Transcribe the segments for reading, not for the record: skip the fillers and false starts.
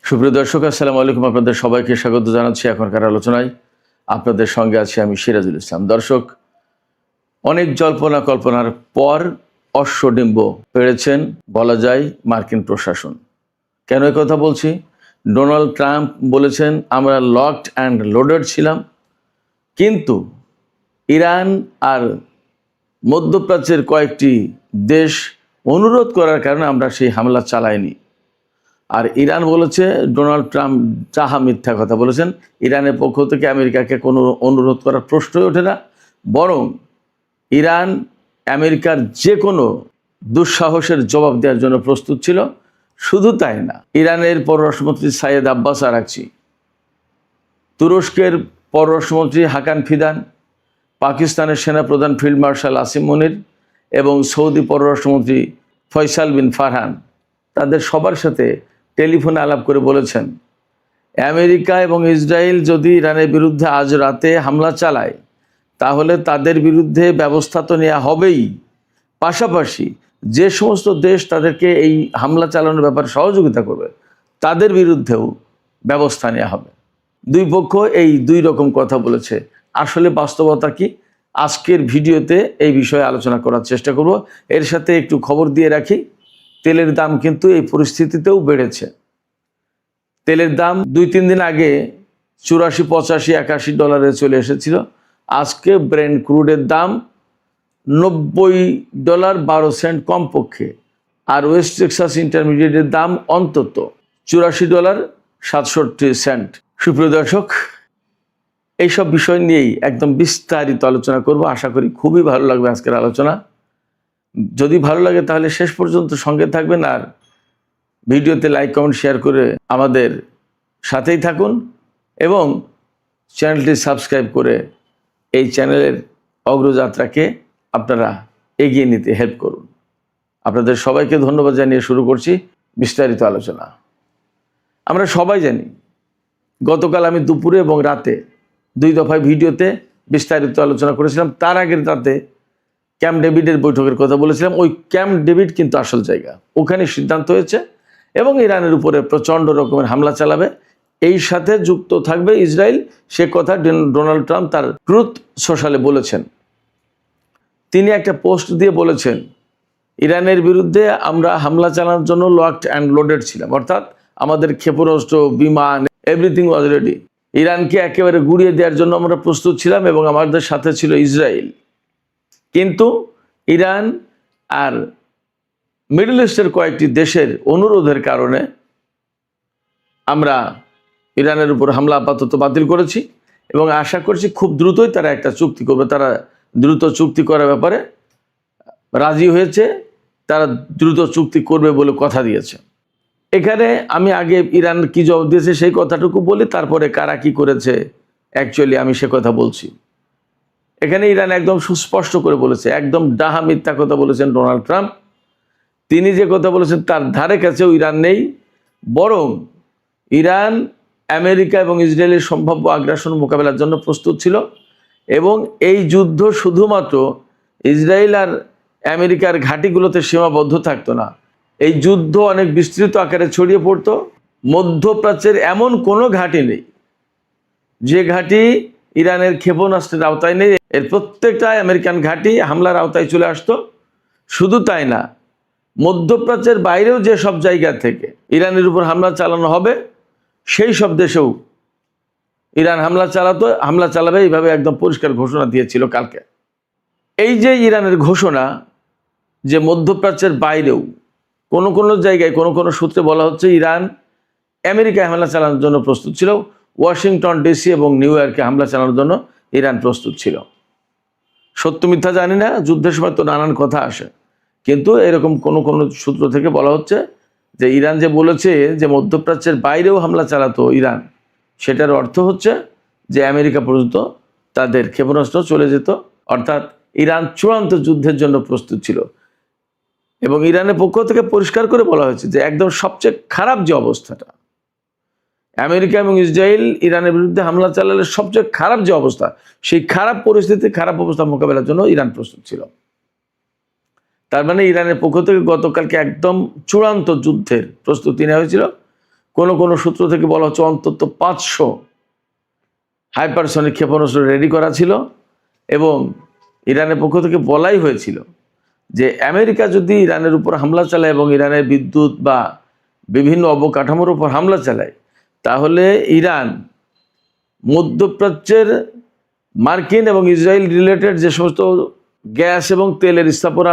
সুপ্রিয় দর্শক, আসসালামু আলাইকুম। আপনাদের সবাইকে স্বাগত জানাচ্ছি এখনকার আলোচনায়। আপনাদের সঙ্গে আছি আমি সিরাজুল ইসলাম। দর্শক, অনেক জল্পনা কল্পনার পর অশ্বডিম্ব পেড়েছেন বলা যায় মার্কিন প্রশাসন। কেন কথা বলছি? ডোনাল্ড ট্রাম্প বলেছেন আমরা লকড অ্যান্ড লোডেড ছিলাম, কিন্তু ইরান আর মধ্যপ্রাচ্যের কয়েকটি দেশ অনুরোধ করার কারণে আমরা সেই হামলা চালাইনি। আর ইরান বলেছে ডোনাল্ড ট্রাম্প যাহা মিথ্যা কথা বলেছেন। ইরানের পক্ষ থেকে আমেরিকাকে কোনো অনুরোধ করার প্রশ্নই ওঠে না, বরং ইরান আমেরিকার যে কোনো দুঃসাহসের জবাব দেওয়ার জন্য প্রস্তুত ছিল। শুধু তাই না, ইরানের পররাষ্ট্রমন্ত্রী সাইয়েদ আব্বাস আরাকচি, তুরস্কের পররাষ্ট্রমন্ত্রী হাকান ফিদান, পাকিস্তানের সেনাপ্রধান ফিল্ড মার্শাল আসিম মনির এবং সৌদি পররাষ্ট্রমন্ত্রী ফয়সাল বিন ফারহান তাদের সবার সাথে টেলিফোনে আলাপ করে বলেছেন আমেরিকা এবং ইসরায়েল যদি ইরানের বিরুদ্ধে আজ রাতে হামলা চালায় তাহলে তাদের বিরুদ্ধে ব্যবস্থা তো নেওয়া হবেই, পাশাপাশি যে সমস্ত দেশ তাদেরকে এই হামলা চালানোর ব্যাপারে সহযোগিতা করবে তাদের বিরুদ্ধেও ব্যবস্থা নেওয়া হবে। দুই পক্ষ এই দুই রকম কথা বলেছে। আসলে বাস্তবতা কি, আজকের ভিডিওতে এই বিষয়ে আলোচনা করার চেষ্টা করব। এর সাথে একটু খবর দিয়ে রাখি, তেলের দাম কিন্তু এই পরিস্থিতিতেও বেড়েছে। তেলের দাম 2-3 দিন আগে 84, 85, 81 ডলারে চলে এসেছিল। আজকে ব্রেন্ট ক্রুডের দাম $90.12 কমপক্ষে, আর ওয়েস্ট টেক্সাস ইন্টারমিডিয়েটের দাম অন্তত $84.67। সুপ্রিয় দর্শক, এইসব বিষয় নিয়েই একদম বিস্তারিত আলোচনা করব। আশা করি খুবই ভালো লাগবে আজকের আলোচনা। যদি ভালো লাগে তাহলে শেষ পর্যন্ত সঙ্গে থাকবেন, আর ভিডিওতে লাইক, কমেন্ট, শেয়ার করে আমাদের সাথেই থাকুন এবং চ্যানেলটি সাবস্ক্রাইব করে এই চ্যানেলের অগ্রযাত্রাকে আপনারা এগিয়ে নিতে হেল্প করুন। আপনাদের সবাইকে ধন্যবাদ জানিয়ে শুরু করছি বিস্তারিত আলোচনা। আমরা সবাই জানি গতকাল আমি দুপুরে এবং রাতে 2 দফায় ভিডিওতে বিস্তারিত আলোচনা করেছিলাম। তার আগের রাতে ক্যাম্প ডেভিডের বৈঠকের কথা বলেছিলাম। ওই ক্যাম্প ডেভিড কিন্তু আসল জায়গা, ওখানে সিদ্ধান্ত হয়েছে এবং ইরানের উপরে প্রচণ্ড রকমের হামলা চালাবে। এই সাথে যুক্ত থাকবে ইসরায়েল, সে কথা ডোনাল্ড ট্রাম্প তার ট্রুথ সোশ্যালে বলেছেন। তিনি একটা পোস্ট দিয়ে বলেছেন ইরানের বিরুদ্ধে আমরা হামলা চালানোর জন্য লকড অ্যান্ড লোডেড ছিলাম, অর্থাৎ আমাদের ক্ষেপণাস্ত্র, বিমান, এভরিথিং ওয়াজ রেডি। ইরানকে একেবারে গুড়িয়ে দেওয়ার জন্য আমরা প্রস্তুত ছিলাম এবং আমাদের সাথে ছিল ইসরায়েল। কিন্তু ইরান আর মিডল ইস্টের কয়েকটি দেশের অনুরোধের কারণে আমরা ইরানের উপর হামলা আপাতত বাতিল করেছি এবং আশা করছি খুব দ্রুতই তারা একটা চুক্তি করবে। তারা দ্রুত চুক্তি করার ব্যাপারে রাজি হয়েছে, তারা দ্রুত চুক্তি করবে বলে কথা দিয়েছে। এখানে আমি আগে ইরান কি জবাব দিয়েছে সেই কথাটুকু বলি, তারপরে কারা কি করেছে অ্যাকচুয়ালি আমি সে কথা বলছি। এখানে ইরান একদম সুস্পষ্ট করে বলেছে, একদম ডাহা মিথ্যা কথা বলেছেন ডোনাল্ড ট্রাম্প। তিনি যে কথা বলেছেন তার ধারে কাছেও ইরান নেই, বরং ইরান আমেরিকা এবং ইসরায়েলের সম্ভাব্য আগ্রাসন মোকাবেলার জন্য প্রস্তুত ছিল এবং এই যুদ্ধ শুধুমাত্র ইসরায়েল আর আমেরিকার ঘাঁটিগুলোতে সীমাবদ্ধ থাকতো না। এই যুদ্ধ অনেক বিস্তৃত আকারে ছড়িয়ে পড়তো। মধ্যপ্রাচ্যের এমন কোনো ঘাঁটি নেই যে ঘাঁটি ইরানের ক্ষেপণাস্ত্রের আওতায় নেই। এর প্রত্যেকটা আমেরিকান ঘাঁটি হামলার আওতায় চলে আসতো। শুধু তাই না, মধ্যপ্রাচ্যের বাইরেও যে সব জায়গা থেকে ইরানের উপর হামলা চালানো হবে সেই সব দেশেও ইরান হামলা চালাবে, এইভাবে একদম পরিষ্কার ঘোষণা দিয়েছিল কালকে। এই যে ইরানের ঘোষণা যে মধ্যপ্রাচ্যের বাইরেও কোনো কোনো জায়গায় কোনো কোনো সূত্রে বলা হচ্ছে ইরান আমেরিকায় হামলা চালানোর জন্য প্রস্তুত ছিল, ওয়াশিংটন ডিসি এবং নিউ ইয়র্কে হামলা চালানোর জন্য ইরান প্রস্তুত ছিল। সত্য মিথ্যা জানি না, যুদ্ধের সময় তো নানান কথা আসে, কিন্তু এরকম কোনো কোনো সূত্র থেকে বলা হচ্ছে যে ইরান যে বলেছে যে মধ্যপ্রাচ্যের বাইরেও হামলা চালাতো ইরান, সেটার অর্থ হচ্ছে যে আমেরিকা পর্যন্ত তাদের ক্ষেপণাস্ত্র চলে যেত, অর্থাৎ ইরান চূড়ান্ত যুদ্ধের জন্য প্রস্তুত ছিল। এবং ইরানের পক্ষ থেকে পরিষ্কার করে বলা হয়েছে যে একদম সবচেয়ে খারাপ যে অবস্থাটা, আমেরিকা এবং ইসরায়েল ইরানের বিরুদ্ধে হামলা চালালে সবচেয়ে খারাপ যে অবস্থা, সেই খারাপ পরিস্থিতি, খারাপ অবস্থা মোকাবেলার জন্য ইরান প্রস্তুত ছিল। তার মানে ইরানের পক্ষ থেকে গতকালকে একদম চূড়ান্ত যুদ্ধের প্রস্তুতি নেওয়া হয়েছিল। কোনো সূত্র থেকে বলা হচ্ছে অন্তত 500 হাইপারসনিক ক্ষেপণাস্ত্র রেডি করা ছিল, এবং ইরানের পক্ষ থেকে বলাই হয়েছিল যে আমেরিকা যদি ইরানের উপর হামলা চালায় এবং ইরানের বিদ্যুৎ বা বিভিন্ন অবকাঠামোর উপর হামলা চালায়, তাহলে ইরান মধ্যপ্রাচ্যের মার্কিন এবং ইসরায়েল রিলেটেড যে সমস্ত গ্যাস এবং তেলের স্থাপনা,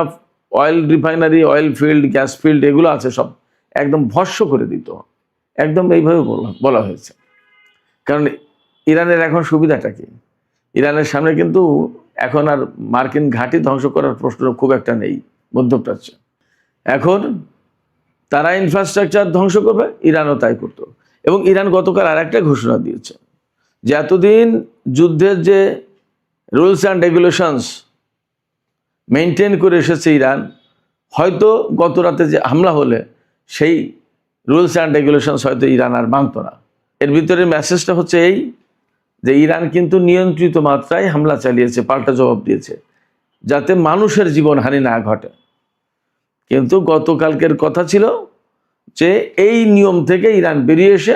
oil refinery, oil field, gas field এগুলো আছে সব একদম ভস্ম করে দিত। একদম এইভাবে বলা হয়েছে। কারণ ইরানের এখন সুবিধাটা কি? ইরানের সামনে কিন্তু এখন আর মার্কিন ঘাঁটি ধ্বংস করার প্রশ্ন খুব একটা নেই মধ্যপ্রাচ্যে। এখন তারা ইনফ্রাস্ট্রাকচার ধ্বংস করবে, ইরানও তাই করতো। এবং ইরান গতকাল আর একটা ঘোষণা দিয়েছে যে এতদিন যুদ্ধের যে রুলস অ্যান্ড রেগুলেশনস মেনটেন করে এসেছে ইরান, হয়তো গত রাতে যে হামলা হলে সেই রুলস অ্যান্ড রেগুলেশনস হয়তো ইরান আর মানত না। এর ভিতরে মেসেজটা হচ্ছে এই যে ইরান কিন্তু নিয়ন্ত্রিত মাত্রায় হামলা চালিয়েছে, পাল্টা জবাব দিয়েছে, যাতে মানুষের জীবনহানি না ঘটে। কিন্তু গতকালকের কথা ছিল যে এই নিয়ম থেকে ইরান বেরিয়ে এসে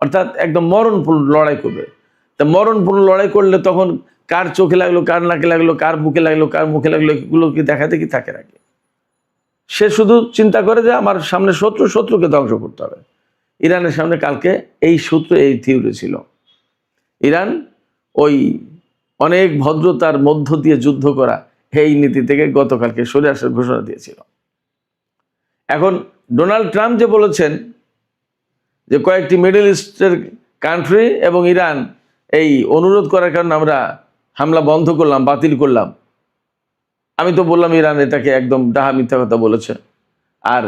অর্থাৎ একদম মরণপূর্ণ লড়াই করবে। তা মরণপূর্ণ লড়াই করলে তখন কার চোখে লাগলো, কার নাকে লাগলো, কার বুকে লাগলো, কার মুখে লাগলো, এগুলো কি দেখাতে কি থাকে নাকি? সে শুধু চিন্তা করে যে আমার সামনে শত্রুকে ধ্বংস করতে হবে। ইরানের সামনে কালকে এই সূত্র, এই থিওরি ছিল। ইরান ওই অনেক ভদ্রতার মধ্য দিয়ে যুদ্ধ করা এই নীতি থেকে গতকালকে সরে আসার ঘোষণা দিয়েছিল। এখন ডোনাল্ড ট্রাম্প যে বলেছেন যে কয়েকটি মিডল ইস্টের কান্ট্রি এবং ইরান এই অনুরোধ করার কারণে আমরা হামলা বন্ধ করলাম, বাতিল করলাম। আমি তো বললাম ইরান এটাকে একদম ডাহা মিথ্যা কথা বলেছে। আর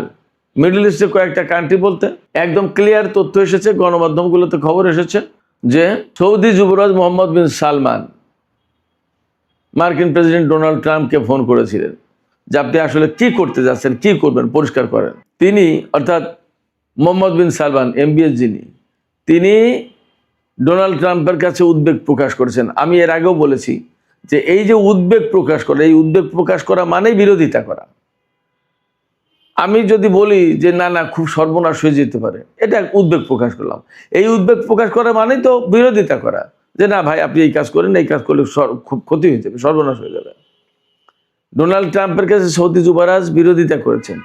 মিডল ইস্টের কয়েকটা কান্ট্রি বলতে একদম ক্লিয়ার তথ্য এসেছে, গণমাধ্যমগুলোতে খবর এসেছে যে সৌদি যুবরাজ মোহাম্মদ বিন সালমান মার্কিন প্রেসিডেন্ট ডোনাল্ড ট্রাম্পকে ফোন করেছিলেন যে আপনি আসলে কি করতে যাচ্ছেন, কি করবেন, পরিষ্কার করেন। তিনি অর্থাৎ মোহাম্মদ বিন সালমান MBS যিনি, তিনি ডোনাল্ড ট্রাম্পের কাছে উদ্বেগ প্রকাশ করেছেন। আমি এর আগেও বলেছি যে এই যে উদ্বেগ প্রকাশ করা, এই উদ্বেগ প্রকাশ করা মানেই বিরোধিতা করা। আমি যদি বলি যে না না খুব সর্বনাশ হয়ে যেতে পারে, এটা উদ্বেগ প্রকাশ করলাম। এই উদ্বেগ প্রকাশ করা মানেই তো বিরোধিতা করা, যে না ভাই আপনি এই কাজ করেন, এই কাজ করলে খুব ক্ষতি হয়ে যাবে, সর্বনাশ হয়ে যাবে। ডোনাল্ড ট্রাম্পের কাছে সৌদি যুবরাজ বিরোধিতা করেছেন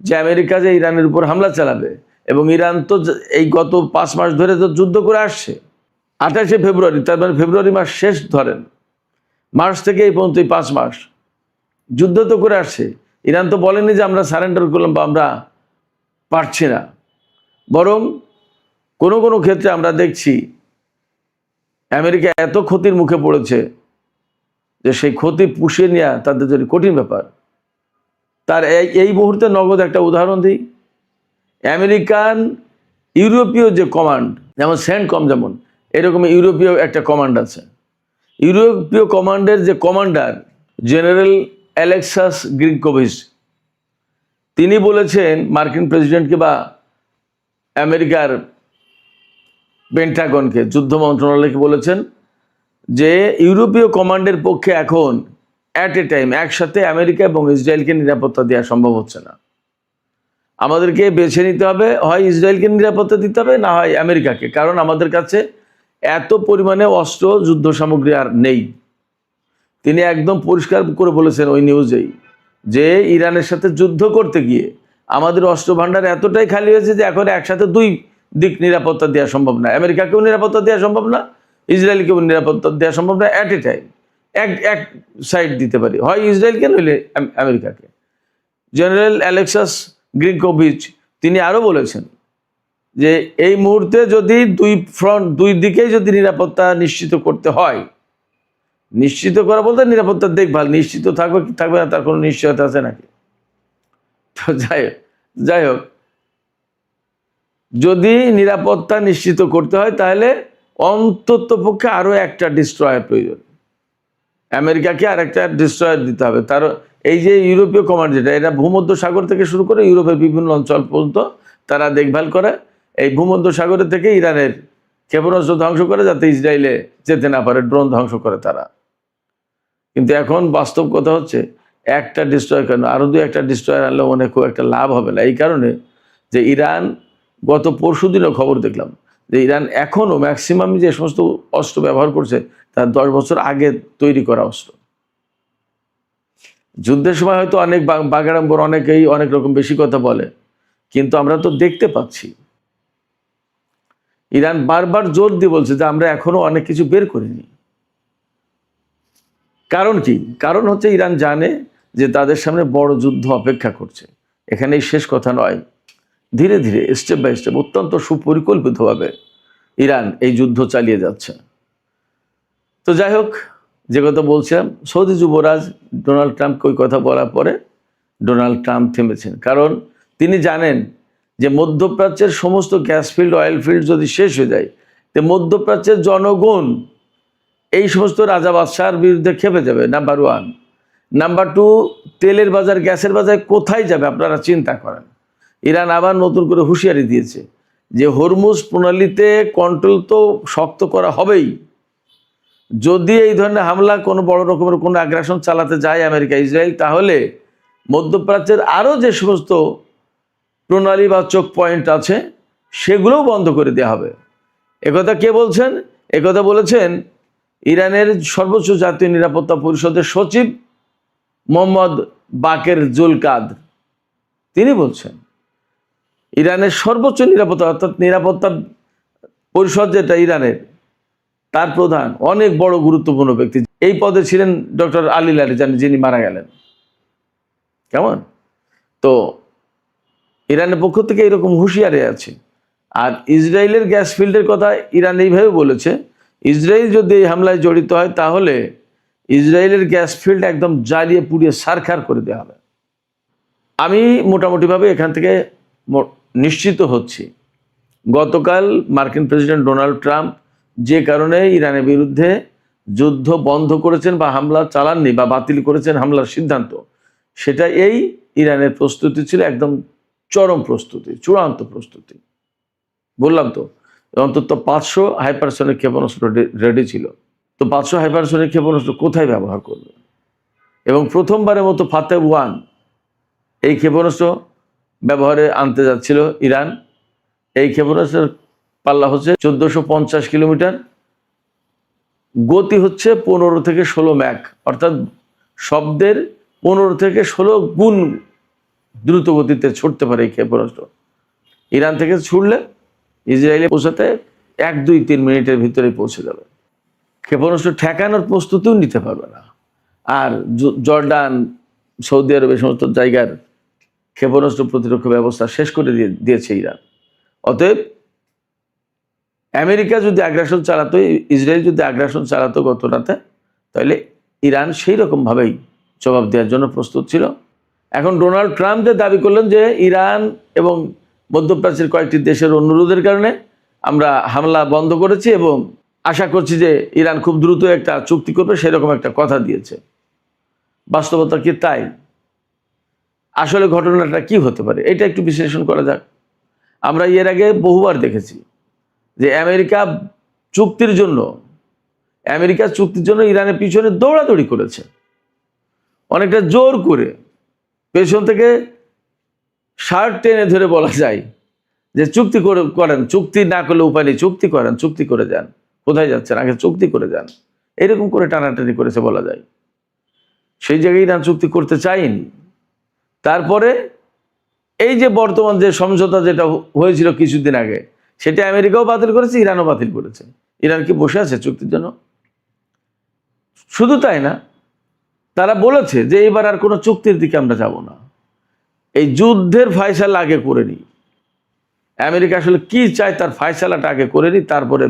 যে আমেরিকা যে ইরানের উপর হামলা চালাবে, এবং ইরান তো এই গত 5 মাস ধরে তো যুদ্ধ করে আসছে। 28শে ফেব্রুয়ারি, তার মানে ফেব্রুয়ারি মাস শেষ ধরেন, মার্চ থেকে এই পর্যন্ত 5 মাস যুদ্ধ তো করে আসছে। ইরান তো বলেনি যে আমরা সারেন্ডার করলাম বা আমরা পারছি না, বরং কোনো ক্ষেত্রে আমরা দেখছি আমেরিকা এত ক্ষতির মুখে পড়েছে যে সেই ক্ষতি পুষিয়ে নেওয়া তাদের জন্য কঠিন ব্যাপার। তার এই মুহূর্তে নগদ একটা উদাহরণ দিই। আমেরিকান ইউরোপীয় যে কমান্ড, যেমন সেন্টকম, যেমন এরকম ইউরোপীয় একটা কমান্ড আছে। ইউরোপীয় কমান্ডের যে কমান্ডার জেনারেল অ্যালেক্সাস গ্রিগোভিচ, তিনি বলেছেন মার্কিন প্রেসিডেন্টকে বা আমেরিকার পেন্টাগনকে, যুদ্ধ মন্ত্রণালয়কে বলেছেন যে ইউরোপীয় কমান্ডের পক্ষে এখন অ্যাট এ টাইম একসাথে আমেরিকা এবং ইসরায়েলকে নিরাপত্তা দেওয়া সম্ভব হচ্ছে না। আমাদেরকে বেছে নিতে হবে, হয় ইসরায়েলকে নিরাপত্তা দিতে হবে, না হয় আমেরিকাকে। কারণ আমাদের কাছে এত পরিমাণে অস্ত্র, যুদ্ধ সামগ্রী আর নেই। তিনি একদম পরিষ্কার করে বলেছেন ওই নিউজেই যে ইরানের সাথে যুদ্ধ করতে গিয়ে আমাদের অস্ত্র ভাণ্ডার এতটাই খালি হয়েছে যে এখন একসাথে দুই দিক নিরাপত্তা দেওয়া সম্ভব না। আমেরিকাকেও নিরাপত্তা দেওয়া সম্ভব না, ইসরায়েলকেও নিরাপত্তা দেওয়া সম্ভব না। অ্যাট এ টাইম এক সাইড দিতে পারি, হয় ইসরায়েলকে নইলে আমেরিকাকে। জেনারেল অ্যালেক্সাস গ্রিগোভিচ তিনি আরও বলেছেন যে এই মুহূর্তে যদি দুই দিকেই যদি নিরাপত্তা নিশ্চিত করতে হয়, নিশ্চিত করা বলতে নিরাপত্তার দেখভাল, নিশ্চিত থাকবে কি থাকবে না তার কোনো নিশ্চয়তা আছে নাকি? তো যাই হোক, যদি নিরাপত্তা নিশ্চিত করতে হয় তাহলে অন্তত পক্ষে আরও একটা ডিস্ট্রয়ার প্রয়োজন। আমেরিকাকে আর একটা ডিস্ট্রয়ার দিতে হবে। তার এই যে ইউরোপীয় কমান্ড, যেটা এটা ভূমধ্য সাগর থেকে শুরু করে ইউরোপের বিভিন্ন অঞ্চল পর্যন্ত তারা দেখভাল করে। এই ভূমধ্য সাগরের থেকে ইরানের ক্ষেপণাস্ত্র ধ্বংস করে, যাতে ইসরায়েলে যেতে না পারে, ড্রোন ধ্বংস করে তারা। কিন্তু এখন বাস্তব কথা হচ্ছে একটা ডিস্ট্রয়ার কেন, আরও একটা ডিস্ট্রয়ার আনলে মনে খুব একটা লাভ হবে না। এই কারণে যে ইরান গত পরশুদিনও খবর দেখলাম যে ইরান এখনও ম্যাক্সিমাম যে সমস্ত অস্ত্র ব্যবহার করছে তার 10 বছর আগে তৈরি করা অস্ত্র। যুদ্ধের সময় হয়তো অনেক বাগাড়ম্বর, অনেকেই অনেক রকম বেশি কথা বলে, কিন্তু আমরা তো দেখতে পাচ্ছি ইরান বারবার জোর দিয়ে বলছে যে আমরা এখনো অনেক কিছু বের করিনি। কারণ কি? কারণ হচ্ছে ইরান জানে যে তাদের সামনে বড় যুদ্ধ অপেক্ষা করছে। এখানেই শেষ কথা নয়, ধীরে ধীরে স্টেপ বাই স্টেপ অত্যন্ত সুপরিকল্পিতভাবে ইরান এই যুদ্ধ চালিয়ে যাচ্ছে। তো যাই হোক, যে কথা বলছিলাম, সৌদি যুবরাজ ডোনাল্ড ট্রাম্পকে ওই কথা বলার পরে ডোনাল্ড ট্রাম্প থেমেছেন। কারণ তিনি জানেন যে মধ্যপ্রাচ্যের সমস্ত গ্যাস ফিল্ড, অয়েল ফিল্ড যদি শেষ হয়ে যায়, তো মধ্যপ্রাচ্যের জনগণ এই সমস্ত রাজা বাদশার বিরুদ্ধে খেপে যাবে, নাম্বার 1। নাম্বার 2, তেলের বাজার, গ্যাসের বাজার কোথায় যাবে আপনারা চিন্তা করেন। ইরান আবার নতুন করে হুঁশিয়ারি দিয়েছে যে হরমুজ প্রণালীতে কন্ট্রোল তো শক্ত করা হবেই। যদি এই ধরনের হামলা কোনো বড় রকমের কোনো আগ্রাসন চালাতে যায় আমেরিকা, ইসরায়েল, তাহলে মধ্যপ্রাচ্যের আরও যে সমস্ত প্রণালী বা চোখ পয়েন্ট আছে সেগুলোও বন্ধ করে দেওয়া হবে। একথা কে বলছেন? একথা বলেছেন ইরানের সর্বোচ্চ জাতীয় নিরাপত্তা পরিষদের সচিব মোহাম্মদ বাকের জুলকাদ। তিনি বলছেন ইরানের সর্বোচ্চ নিরাপত্তা, অর্থাৎ নিরাপত্তা পরিষদ যেটা ইরানের, তার প্রধান অনেক বড় গুরুত্বপূর্ণ ব্যক্তি। এই পদে ছিলেন ডক্টর আলী লারিজানি, যিনি মারা গেলেন। কেমন? তো ইরানের পক্ষ থেকে এরকম হুঁশিয়ারি আছে। আর ইসরায়েলের গ্যাস ফিল্ডের কথা ইরান এইভাবে বলেছে, ইসরায়েল যদি এই হামলায় জড়িত হয় তাহলে ইসরায়েলের গ্যাস ফিল্ড একদম জ্বালিয়ে পুড়িয়ে ছারখার করে দেওয়া হবে। আমি মোটামুটিভাবে এখান থেকে নিশ্চিত হচ্ছি, গতকাল মার্কিন প্রেসিডেন্ট ডোনাল্ড ট্রাম্প যে কারণে ইরানের বিরুদ্ধে যুদ্ধ বন্ধ করেছেন বা হামলা চালাননি বা বাতিল করেছেন হামলার সিদ্ধান্ত, সেটা এই ইরানের প্রস্তুতি ছিল একদম চরম প্রস্তুতি, চূড়ান্ত প্রস্তুতি। বললাম তো, অন্তত 500 হাইপারসনিক ক্ষেপণাস্ত্র রেডি ছিল। তো 500 হাইপারসনিক ক্ষেপণাস্ত্র কোথায় ব্যবহার করবে? এবং প্রথমবারের মতো ফাতেহ 1 এই ক্ষেপণাস্ত্র ব্যবহারে আনতে যাচ্ছিল ইরান। এই ক্ষেপণাস্ত্রের পাল্লা হচ্ছে 1450 কিলোমিটার, গতি হচ্ছে 15 থেকে 16 ম্যাক, অর্থাৎ শব্দের 15 থেকে 16 গুণ দ্রুত গতিতে ছুটতে পারে এই ক্ষেপণাস্ত্র। ইরান থেকে ছুটলে ইসরায়েলে পৌঁছাতে 1-2-3 মিনিটের ভিতরে পৌঁছে যাবে। ক্ষেপণাস্ত্র ঠেকানোর প্রস্তুতিও নিতে পারবে না। আর জর্ডান, সৌদি আরব, এই সমস্ত জায়গার ক্ষেপণাস্ত্র প্রতিরক্ষা ব্যবস্থা শেষ করে দিয়েছে ইরান। অতএব আমেরিকা যদি আগ্রাসন চালাতো, ইসরায়েল যদি আগ্রাসন চালাতো গত রাতে, তাহলে ইরান সেই রকমভাবেই জবাব দেওয়ার জন্য প্রস্তুত ছিল। এখন ডোনাল্ড ট্রাম্প যে দাবি করলেন যে ইরান এবং মধ্যপ্রাচ্যের কয়েকটি দেশের অনুরোধের কারণে আমরা হামলা বন্ধ করেছি এবং আশা করছি যে ইরান খুব দ্রুত একটা চুক্তি করবে, সেরকম একটা কথা দিয়েছে। বাস্তবতা কি তাই? আসলে ঘটনাটা কি হতে পারে এটা একটু বিশ্লেষণ করা যাক। আমরা এর আগে বহুবার দেখেছি যে আমেরিকা চুক্তির জন্য ইরানের পিছনে দৌড়াদৌড়ি করেছে, অনেকটা জোর করে পেছন থেকে শার্ট টেনে ধরে বলা যায় যে চুক্তি করেন, চুক্তি না করলে উপায় নেই, চুক্তি করেন, চুক্তি করে যান, কোথায় যাচ্ছেন আগে চুক্তি করে যান, এরকম করে টানাটানি করেছে বলা যায়। সেই জায়গায় ইরান চুক্তি করতে চায়নি। তারপরে এই যে বর্তমান যে সমঝোতা যেটা হয়েছিল কিছুদিন আগে, সেটা আমেরিকাও বাতিল করেছে, ইরানও বাতিল করেছে। ইরান কি বসে আছে চুক্তির জন্য? শুধু তাই না, তারা বলেছে যে এবার আর কোনো চুক্তির দিকে আমরা যাব না, এই যুদ্ধের ফয়সালা আগে করে নিই। আমেরিকা আসলে কি চায় তার ফয়সালাটা আগে করে নিই, তারপরে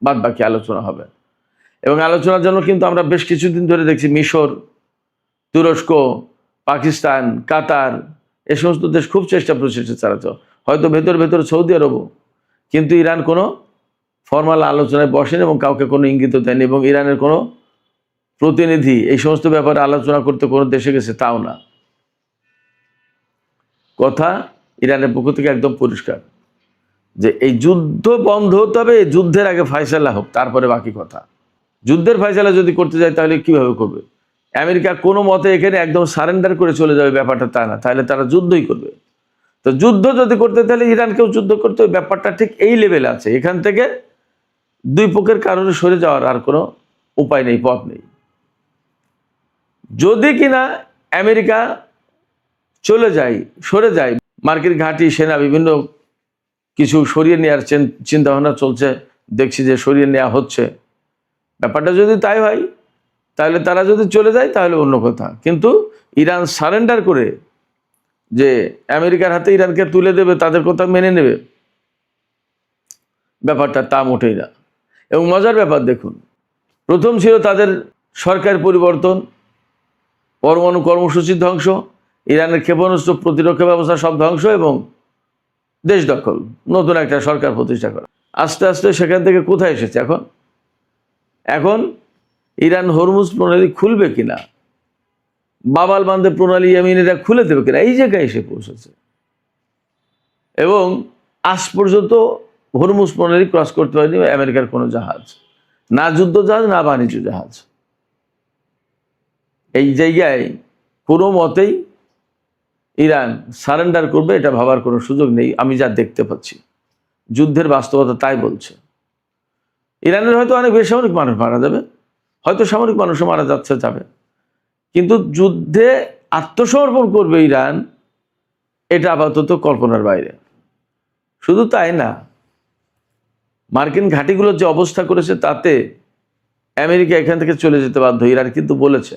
বাদ বাকি আলোচনা হবে। এবং আলোচনার জন্য কিন্তু আমরা বেশ কিছুদিন ধরে দেখছি মিশর, তুরস্ক, পাকিস্তান, কাতার, এ সমস্ত দেশ খুব চেষ্টা প্রচেষ্টা চালাচ্ছে, হয়তো ভেতর ভেতর সৌদি আরবও। কিন্তু ইরান কোনো ফর্মাল আলোচনায় বসেনি এবং কাউকে কোনো ইঙ্গিত দেয়নি, এবং ইরানের কোনো প্রতিনিধি এই সমস্ত ব্যাপারে আলোচনা করতে কোনো দেশে গেছে তাও না। কথা ইরানের পক্ষ থেকে একদম পরিষ্কার যে এই যুদ্ধ বন্ধ হতে হবে, এই যুদ্ধের আগে ফয়সালা হোক, তারপরে বাকি কথা। যুদ্ধের ফয়সালা যদি করতে যায় তাহলে কিভাবে করবে? আমেরিকা কোনো মতে এখানে একদম সারেন্ডার করে চলে যাবে ব্যাপারটা তা না, তাহলে তারা যুদ্ধই করবে। তো যুদ্ধ যদি করতে তাহলে ইরানকেও যুদ্ধ করতে, ওই ব্যাপারটা ঠিক এই লেভেলে আছে। এখান থেকে দুই পক্ষের কারণে সরে যাওয়ার আর কোনো উপায় নেই, পথ নেই। যদি কিনা আমেরিকা সরে যায়, মার্কিন ঘাঁটি সেনা বিভিন্ন কিছু সরিয়ে নেওয়ার চিন্তা ভাবনা চলছে, দেখছি যে সরিয়ে নেওয়া হচ্ছে। ব্যাপারটা যদি তাই হয়, তাহলে তারা যদি চলে যায় তাহলে অন্য কথা। কিন্তু ইরান সারেন্ডার করে যে আমেরিকার হাতে ইরানকে তুলে দেবে, তাদের কথা মেনে নেবে, ব্যাপারটা তা মোটেই না। এবং মজার ব্যাপার দেখুন, প্রথম ছিল তাদের সরকার পরিবর্তন, পরমাণু কর্মসূচির ধ্বংস, ইরানের ক্ষেপণাস্ত্র প্রতিরক্ষা ব্যবস্থা সব ধ্বংস এবং দেশ দখল, নতুন একটা সরকার প্রতিষ্ঠা করা। আস্তে আস্তে সেখান থেকে কোথায় এসেছে এখন ইরান হরমুজ প্রণালী খুলবে কিনা, বাবাল বান্ধে প্রণালী ইয়েমেনিরা খুলে দেবে কিনা, এই জায়গায় এসে পৌঁছেছে। এবং আজ পর্যন্ত হরমুজ প্রণালী ক্রস করতে পারেনি আমেরিকার কোনো জাহাজ, না যুদ্ধ জাহাজ না বাণিজ্য জাহাজ। এই জায়গায় কোনো মতেই ইরান সারেন্ডার করবে এটা ভাবার কোনো সুযোগ নেই। আমি যা দেখতে পাচ্ছি, যুদ্ধের বাস্তবতা তাই বলছে। ইরানের হয়তো অনেক বেসামরিক মানুষ মারা যাবে, হয়তো সামরিক মানুষও মারা যাবে, কিন্তু যুদ্ধে আত্মসমর্পণ করবে ইরান, এটা আপাতত কল্পনার বাইরে। শুধু তাই না, মার্কিন ঘাঁটিগুলোর যে অবস্থা করেছে তাতে আমেরিকা এখান থেকে চলে যেতে বাধ্য। ইরান কিন্তু বলেছে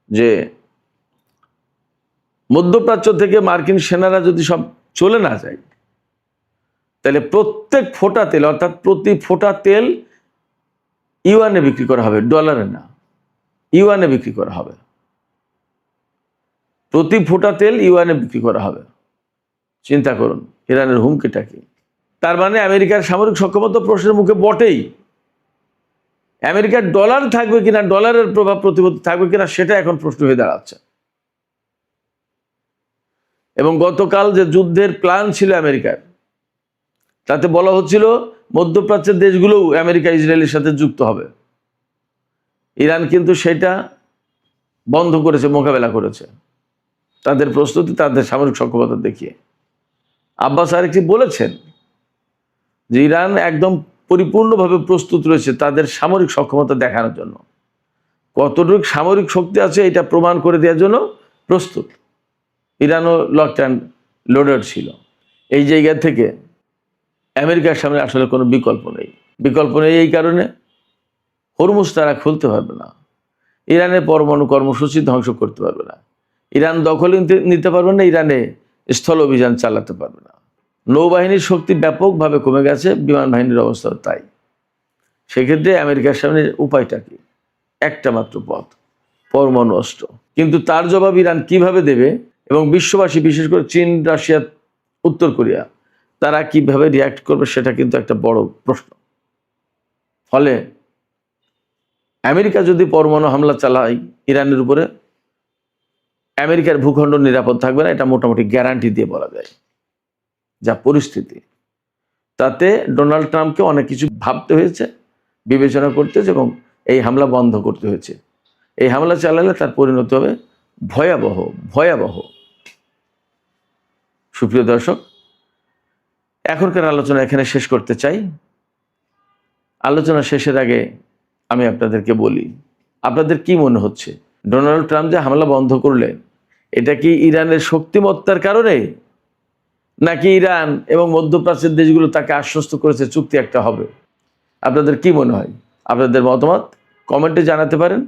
যে মধ্যপ্রাচ্য থেকে মার্কিন সেনারা যদি সব চলে না যায়, তাহলে প্রত্যেক ফোঁটা তেল, অর্থাৎ প্রতি ফোঁটা তেল ইউয়ানে বিক্রি করা হবে, ডলারে না, ইউয়ানে বিক্রি করা হবে। প্রতি ফোঁটা তেল ইউয়ানে বিক্রি করা হবে। চিন্তা করুন ইরানের হুমকিটা কি। তার মানে আমেরিকার সামরিক সক্ষমতা প্রশ্নের মুখে বটেই। আমেরিকার ডলার থাকবে কিনা, ডলারের প্রভাব প্রতিপত্তি থাকবে কিনা, সেটা এখন প্রশ্ন হয়ে দাঁড়াচ্ছে। এবং গতকাল যে যুদ্ধের প্ল্যান ছিল আমেরিকার, তাতে বলা হচ্ছিল মধ্যপ্রাচ্যের দেশগুলোও আমেরিকা ইসরায়েলের সাথে যুক্ত হবে। ইরান কিন্তু সেটা বন্ধ করেছে, মোকাবেলা করেছে তাদের প্রস্তুতি, তাদের সামরিক সক্ষমতা দেখিয়ে। আব্বাস আরেকটি বলেছেন যে ইরান একদম পরিপূর্ণভাবে প্রস্তুত রয়েছে তাদের সামরিক সক্ষমতা দেখানোর জন্য। কতটুকু সামরিক শক্তি আছে এটা প্রমাণ করে দেওয়ার জন্য প্রস্তুত। ইরানও লকড অ্যান্ড লোডেড ছিল। এই জায়গা থেকে আমেরিকার সামনে আসলে কোনো বিকল্প নেই। এই কারণে হরমুজ তারা খুলতে পারবে না, ইরানের পরমাণু কর্মসূচি ধ্বংস করতে পারবে না, ইরান দখল নিতে পারবে না, ইরানে স্থল অভিযান চালাতে পারবে না। নৌবাহিনীর শক্তি ব্যাপকভাবে কমে গেছে, বিমান বাহিনীর অবস্থা তাই। সেক্ষেত্রে আমেরিকার সামনে উপায়টা কি? একটা মাত্র পথ, পরমাণু অস্ত্র। কিন্তু তার জবাব ইরান কিভাবে দেবে এবং বিশ্ববাসী, বিশেষ করে চীন, রাশিয়া, উত্তর কোরিয়া, তারা কিভাবে রিয়াক্ট করবে সেটা কিন্তু একটা বড় প্রশ্ন। ফলে আমেরিকা যদি পরমাণু হামলা চালায় ইরানের উপরে, আমেরিকার ভূখণ্ড নিরাপদ থাকবে না, এটা মোটামুটি গ্যারান্টি দিয়ে বলা যায়। যা পরিস্থিতি, তাতে ডোনাল্ড ট্রাম্পকে অনেক কিছু ভাবতে হয়েছে, বিবেচনা করতে হয়েছে এবং এই হামলা বন্ধ করতে হয়েছে। এই হামলা চালালে তার পরিণতি হবে ভয়াবহ। সুপ্রিয় দর্শক, এখনকার আলোচনা এখানে শেষ করতে চাই। আলোচনা শেষের আগে আমি আপনাদেরকে বলি, আপনাদের কি মনে হচ্ছে ডোনাল্ড ট্রাম্প যে হামলা বন্ধ করলেন, এটা কি ইরানের শক্তিমত্তার কারণে, নাকি ইরান এবং মধ্যপ্রাচ্যের দেশগুলো তাকে আশ্বস্ত করেছে চুক্তি একটা হবে? আপনাদের কি মনে হয়? আপনাদের মতামত কমেন্টে জানাতে পারেন।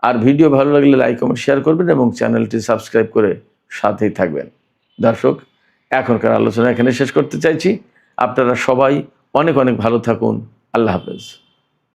আর ভিডিও ভালো লাগলে লাইক, কমেন্ট, শেয়ার করবেন এবং চ্যানেলটি সাবস্ক্রাইব করে সাথেই থাকবেন। দর্শক, এখনকার আলোচনা এখানে শেষ করতে চাইছি। আপনারা সবাই অনেক ভালো থাকুন। আল্লাহ হাফেজ।